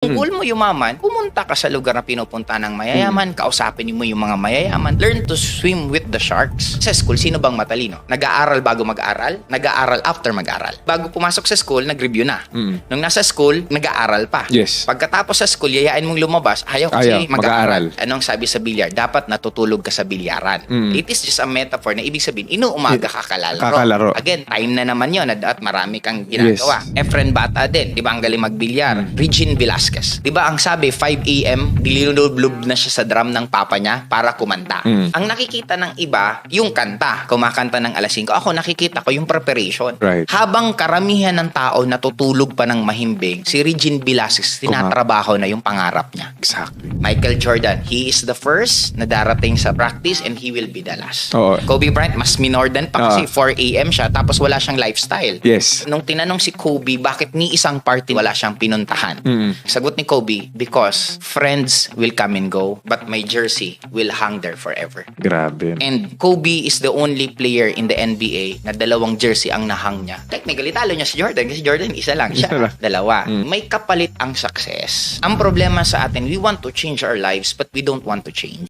Kung goal mo yumaman, pumunta ka sa lugar na pinupunta ng mayayaman, kausapin mo yung mga mayayaman, learn to swim with the sharks. Sa school, sino bang matalino? Nag-aaral bago mag-aaral? Nag-aaral after mag-aaral. Bago pumasok sa school, nag-review na. Nung nasa school, nag-aaral pa. Yes. Pagkatapos sa school, yayain mong lumabas, ayaw kasi mag-aaral. Anong sabi sa bilyar? Dapat natutulog ka sa bilyaran. It is just a metaphor na ibig sabihin, inuumaga ka kalalaro. Again, time na naman yun at marami kang ginagawa. Efren Bata din, di ba ang galing magbilyar? Regine Velasquez. Di ba ang sabi, 5 a.m., dililublob na siya sa drum ng papa niya para kumanta. Ang nakikita ng iba, yung kanta. Kumakanta ng alas 5. Ako nakikita ko yung preparation. Right. Habang karamihan ng tao natutulog pa ng mahimbing, si Regine Velasquez, tinatrabaho na yung pangarap niya. Exactly. Michael Jordan, he is the first na darating sa practice and he will be the last. Oo. Kobe Bryant, mas minor din pa kasi 4 a.m. siya tapos wala siyang lifestyle. Yes. Nung tinanong si Kobe, bakit ni isang party wala siyang pinuntahan? Sagot ni Kobe, because friends will come and go, but my jersey will hang there forever. Grabe. And Kobe is the only player in the NBA na dalawang jersey ang nahang niya. Technically, talo niya si Jordan kasi Jordan isa lang siya. Isa lang. Dalawa. May kapalit ang success. Ang problema sa atin, we want to change our lives but we don't want to change.